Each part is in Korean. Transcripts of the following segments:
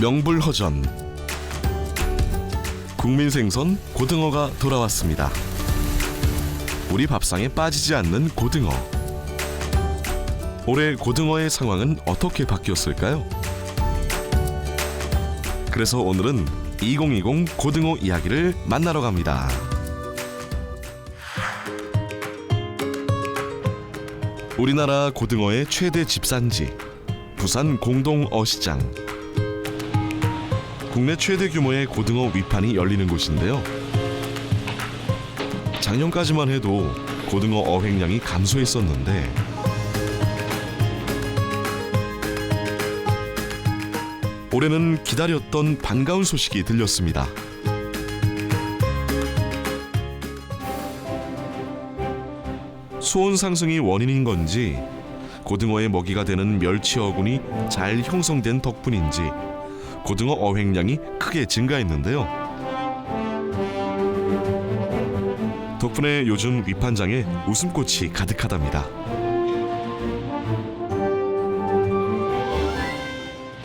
명불허전. 국민생선 고등어가 돌아왔습니다. 우리 밥상에 빠지지 않는 고등어. 올해 고등어의 상황은 어떻게 바뀌었을까요? 그래서 오늘은 2020 고등어 이야기를 만나러 갑니다. 우리나라 고등어의 최대 집산지 부산 공동어시장. 국내 최대 규모의 고등어 위판이 열리는 곳인데요. 작년까지만 해도 고등어 어획량이 감소했었는데 올해는 기다렸던 반가운 소식이 들렸습니다. 수온 상승이 원인인 건지 고등어의 먹이가 되는 멸치 어군이 잘 형성된 덕분인지 고등어 어획량이 크게 증가했는데요. 덕분에 요즘 위판장에 웃음꽃이 가득하답니다.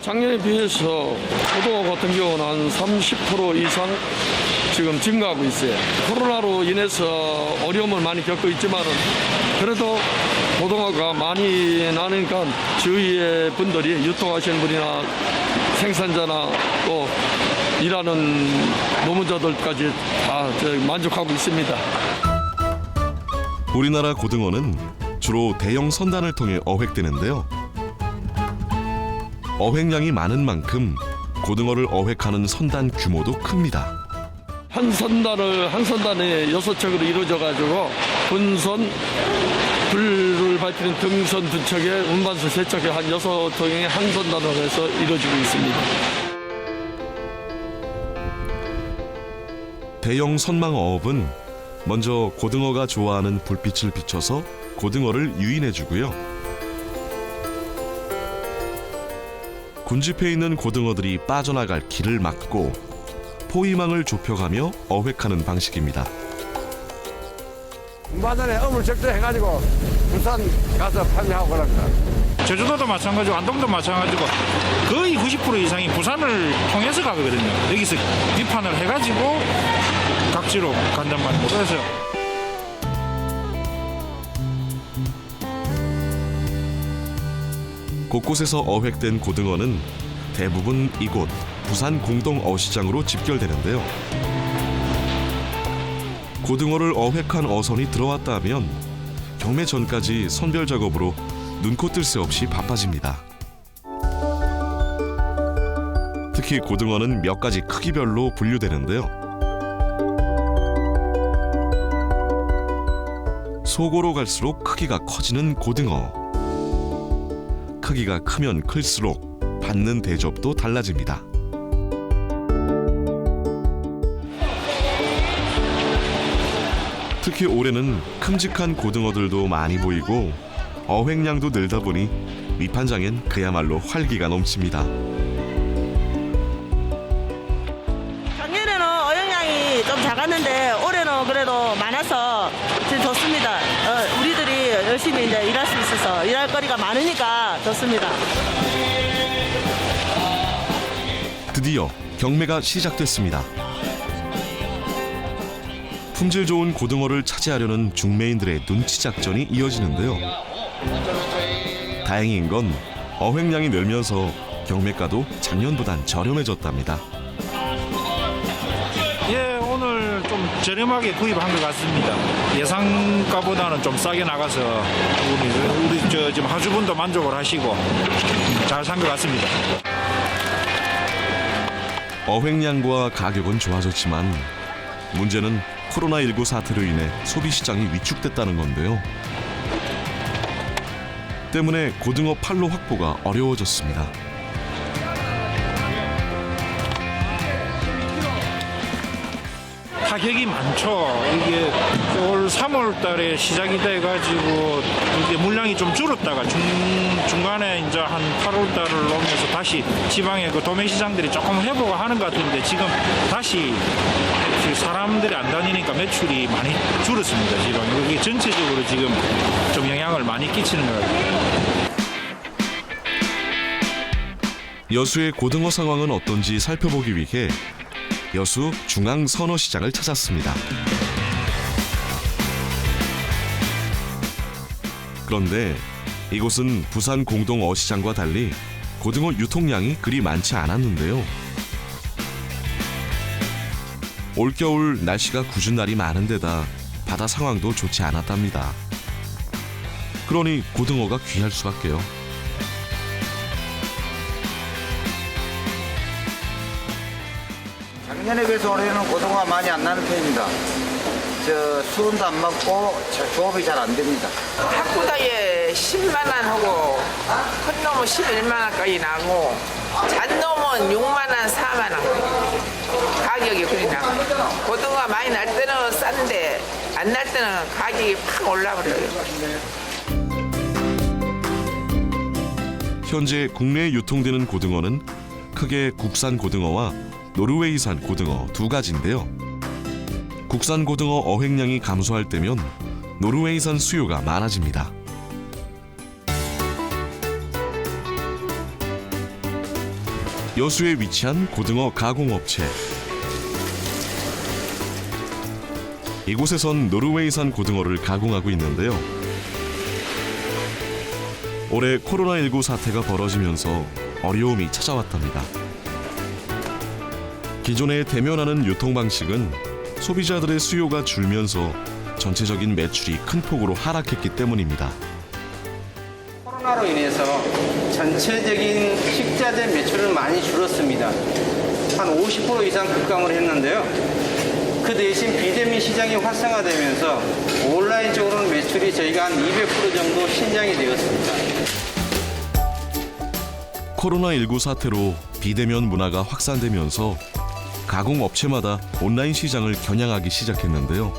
작년에 비해서 고등어 같은 경우는 한 30% 이상 지금 증가하고 있어요. 코로나로 인해서 어려움을 많이 겪고 있지만은 그래도 고등어가 많이 나니까 주위의 분들이 유통하시는 분이나 생산자나 또 일하는 노무자들까지 다 만족하고 있습니다. 우리나라 고등어는 주로 대형 선단을 통해 어획되는데요. 어획량이 많은 만큼 고등어를 어획하는 선단 규모도 큽니다. 한 선단에 6척으로 이루어져 가지고 분선, 불을 밝히는 등선 2척에 운반선 3척에 한 6통이 한 선단으로 해서 이루어지고 있습니다. 대형 선망어업은 먼저 고등어가 좋아하는 불빛을 비춰서 고등어를 유인해주고요. 군집해 있는 고등어들이 빠져나갈 길을 막고 포위망을 좁혀가며 어획하는 방식입니다. 운반선에 어물 적재해가지고 부산 가서 판매하고 그럽니다. 제주도도 마찬가지고 안동도 마찬가지고 거의 90% 이상이 부산을 통해서 가거든요. 여기서 비판을 해가지고 각지로 간단 말이에요. 그래서 곳곳에서 어획된 고등어는 대부분 이곳 부산 공동어시장으로 집결되는데요. 고등어를 어획한 어선이 들어왔다 하면 경매 전까지 선별 작업으로 눈코 뜰 새 없이 바빠집니다. 특히 고등어는 몇 가지 크기별로 분류되는데요. 속으로 갈수록 크기가 커지는 고등어. 크기가 크면 클수록 받는 대접도 달라집니다. 특히 올해는 큼직한 고등어들도 많이 보이고 어획량도 늘다 보니 위판장엔 그야말로 활기가 넘칩니다. 작년에는 어획량이 좀 작았는데 올해는 그래도 많아서 지금 좋습니다. 우리들이 열심히 이제 일할 수 있어서 일할 거리가 많으니까 좋습니다. 드디어 경매가 시작됐습니다. 품질 좋은 고등어를 차지하려는 중매인들의 눈치 작전이 이어지는데요. 다행인 건 어획량이 늘면서 경매가도 작년보단 저렴해졌답니다. 예, 오늘 좀 저렴하게 구입한 것 같습니다. 예상가보다는 좀 싸게 나가서 우리 지금 하주분도 만족을 하시고 잘 산 것 같습니다. 어획량과 가격은 좋아졌지만 문제는 코로나19 사태로 인해 소비시장이 위축됐다는 건데요. 때문에 고등어 판로 확보가 어려워졌습니다. 타격이 많죠. 이게 올 3월 달에 시작이 돼가지고 이게 물량이 좀 줄었다가 중간에 이제 한 8월 달을 넘어서 다시 지방의 그 도매 시장들이 조금 회복을 하는 것 같은데 지금 다시 사람들이 안 다니니까 매출이 많이 줄었습니다. 지금 이게 전체적으로 지금 좀 영향을 많이 끼치는 것 같아요. 여수의 고등어 상황은 어떤지 살펴보기 위해 여수 중앙선어시장을 찾았습니다. 그런데 이곳은 부산 공동 어시장과 달리 고등어 유통량이 그리 많지 않았는데요. 올겨울 날씨가 궂은 날이 많은 데다 바다 상황도 좋지 않았답니다. 그러니 고등어가 귀할 수밖에요. 작년에 비해서 올해는 고등어가 많이 안 나는 편입니다. 수온도 안 맞고 조업이 잘 안 됩니다. 학구다에 10만 원 하고 큰 놈은 11만 원까지 나고 잔놈은 6만 원, 4만 원 가격이 그리 나고 고등어가 많이 날 때는 싼데 안 날 때는 가격이 팍 올라버려요. 현재 국내에 유통되는 고등어는 크게 국산 고등어와 노르웨이산 고등어 두 가지인데요. 국산 고등어 어획량이 감소할 때면 노르웨이산 수요가 많아집니다. 여수에 위치한 고등어 가공업체. 이곳에선 노르웨이산 고등어를 가공하고 있는데요. 올해 코로나19 사태가 벌어지면서 어려움이 찾아왔답니다. 기존에 대면하는 유통 방식은 소비자들의 수요가 줄면서 전체적인 매출이 큰 폭으로 하락했기 때문입니다. 코로나로 인해서 전체적인 식자재 매출은 많이 줄었습니다. 한 50% 이상 급감을 했는데요. 그 대신 비대면 시장이 활성화되면서 온라인적으로는 매출이 저희가 한 200% 정도 신장이 되었습니다. 코로나19 사태로 비대면 문화가 확산되면서 가공업체마다 온라인 시장을 겨냥하기 시작했는데요.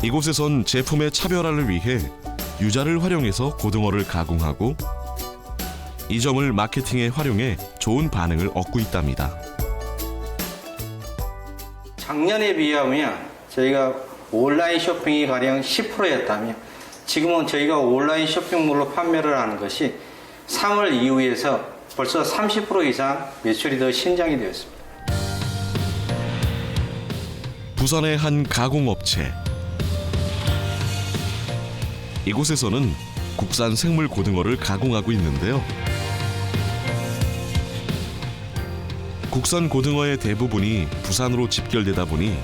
이곳에선 제품의 차별화를 위해 유자를 활용해서 고등어를 가공하고 이 점을 마케팅에 활용해 좋은 반응을 얻고 있답니다. 작년에 비하면 저희가 온라인 쇼핑이 가령 10%였다면 지금은 저희가 온라인 쇼핑몰로 판매를 하는 것이 3월 이후에서 벌써 30% 이상 매출이 더 신장이 되었습니다. 부산의 한 가공업체. 이곳에서는 국산 생물 고등어를 가공하고 있는데요. 국산 고등어의 대부분이 부산으로 집결되다 보니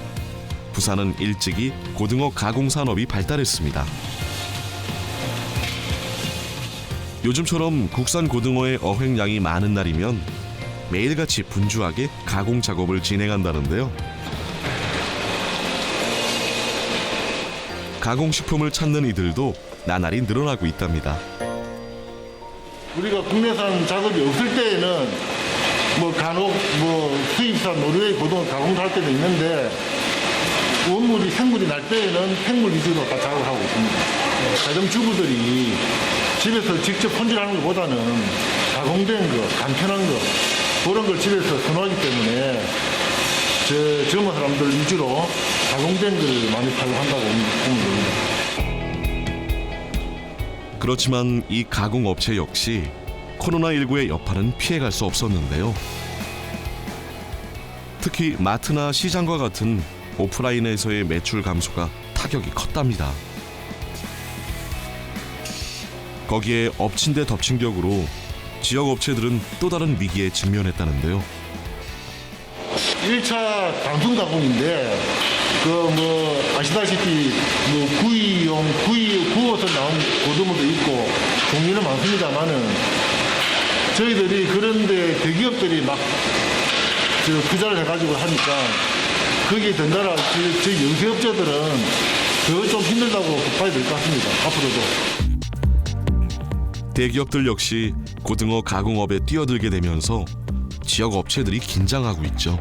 부산은 일찍이 고등어 가공 산업이 발달했습니다. 요즘처럼 국산 고등어의 어획량이 많은 날이면 매일같이 분주하게 가공 작업을 진행한다는데요. 가공식품을 찾는 이들도 나날이 늘어나고 있답니다. 우리가 국내산 작업이 없을 때에는 간혹 수입산 노르웨이 고등어 가공도 할 때도 있는데 원물이 생물이 날 때에는 생물 위주로 다 작업을 하고 있습니다. 가정주부들이 집에서 직접 손질하는 것보다는 가공된 거, 간편한 거 그런 걸 집에서 선호하기 때문에 젊은 사람들 위주로 가공된 걸 많이 팔고 한다고 보면 됩니다. 그렇지만 이 가공업체 역시 코로나19의 여파는 피해갈 수 없었는데요. 특히 마트나 시장과 같은 오프라인에서의 매출 감소가 타격이 컸답니다. 거기에 엎친 데 덮친 격으로 지역 업체들은 또 다른 위기에 직면했다는데요. 1차 단순 가공인데 아시다시피 구워서 나온 고등어도 있고 종류는 많습니다만은 저희들이 그런데 대기업들이 막 투자를 해가지고 하니까 거기에 덩달아 저희 영세업자들은 더 좀 힘들다고 봐야 될 것 같습니다. 앞으로도. 대기업들 역시 고등어 가공업에 뛰어들게 되면서 지역 업체들이 긴장하고 있죠.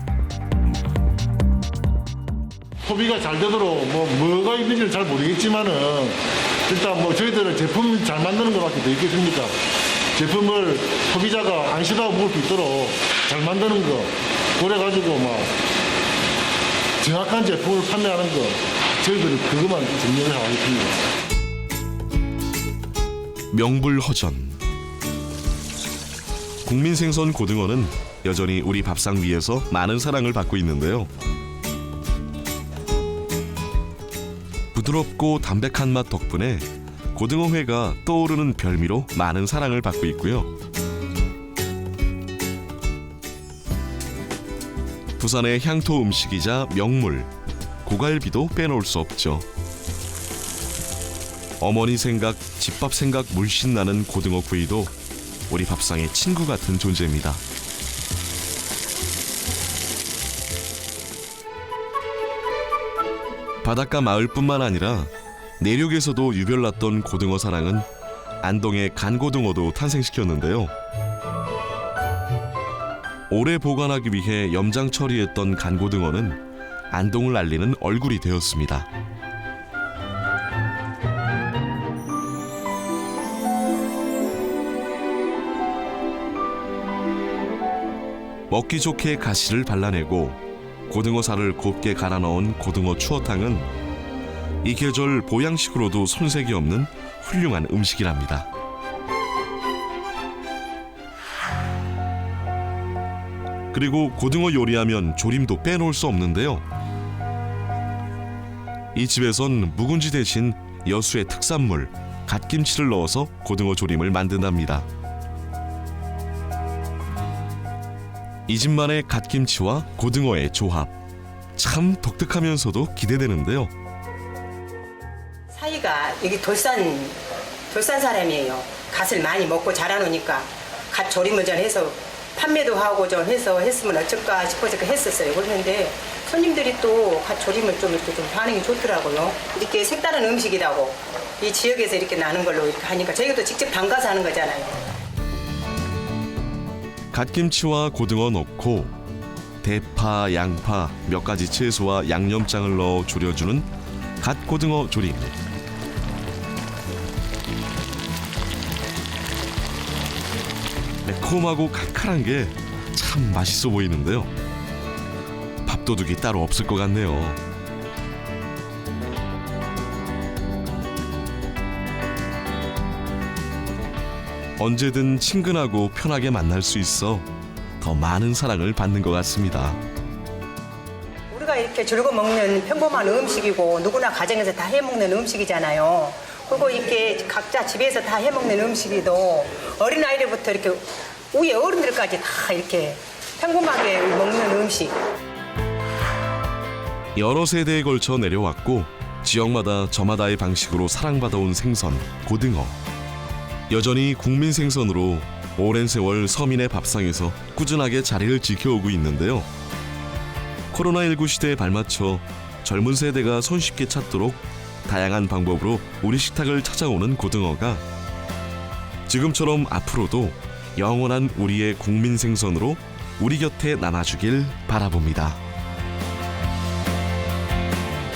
소비가 잘 되도록 뭐가 있는지는 잘 모르겠지만은 일단 저희들은 제품 잘 만드는 것밖에 더 있겠습니까? 제품을 소비자가 안심하고 먹을 수 있도록 잘 만드는 거 그래가지고 정확한 제품을 판매하는 거 저희들이 그것만 정리를 하겠습니다. 명불허전. 국민생선 고등어는 여전히 우리 밥상 위에서 많은 사랑을 받고 있는데요. 부드럽고 담백한 맛 덕분에 고등어회가 떠오르는 별미로 많은 사랑을 받고 있고요. 부산의 향토 음식이자 명물, 고갈비도 빼놓을 수 없죠. 어머니 생각, 집밥 생각 물씬 나는 고등어 구이도 우리 밥상의 친구 같은 존재입니다. 바닷가 마을뿐만 아니라 내륙에서도 유별났던 고등어 사랑은 안동의 간고등어도 탄생시켰는데요. 오래 보관하기 위해 염장 처리했던 간고등어는 안동을 알리는 얼굴이 되었습니다. 먹기 좋게 가시를 발라내고 고등어살을 곱게 갈아 넣은 고등어 추어탕은 이 계절 보양식으로도 손색이 없는 훌륭한 음식이랍니다. 그리고 고등어 요리하면 조림도 빼놓을 수 없는데요. 이 집에선 묵은지 대신 여수의 특산물 갓김치를 넣어서 고등어 조림을 만든답니다. 이 집만의 갓김치와 고등어의 조합, 참 독특하면서도 기대되는데요. 사이가 여기 돌산 사람이에요. 갓을 많이 먹고 자라놓으니까 갓 조림을 전 해서 판매도 하고 좀 해서 했으면 어쩔까 싶어서 했었어요. 그런데 손님들이 또 갓 조림을 좀 이렇게 좀 반응이 좋더라고요. 이렇게 색다른 음식이라고 이 지역에서 이렇게 나는 걸로 이렇게 하니까 저희가 또 직접 담가서 하는 거잖아요. 갓김치와 고등어 넣고 대파, 양파, 몇 가지 채소와 양념장을 넣어 졸여주는 갓고등어 조림. 매콤하고 칼칼한 게 참 맛있어 보이는데요. 밥도둑이 따로 없을 것 같네요. 언제든 친근하고 편하게 만날 수 있어 더 많은 사랑을 받는 것 같습니다. 우리가 이렇게 즐겨 먹는 평범한 음식이고 누구나 가정에서 다 해먹는 음식이잖아요. 그리고 이렇게 각자 집에서 다 해먹는 음식이도 어린아이들부터 이렇게 위에 어른들까지 다 이렇게 평범하게 먹는 음식. 여러 세대에 걸쳐 내려왔고 지역마다 저마다의 방식으로 사랑받아온 생선, 고등어. 여전히 국민 생선으로 오랜 세월 서민의 밥상에서 꾸준하게 자리를 지켜오고 있는데요. 코로나19 시대에 발맞춰 젊은 세대가 손쉽게 찾도록 다양한 방법으로 우리 식탁을 찾아오는 고등어가 지금처럼 앞으로도 영원한 우리의 국민 생선으로 우리 곁에 남아주길 바라봅니다.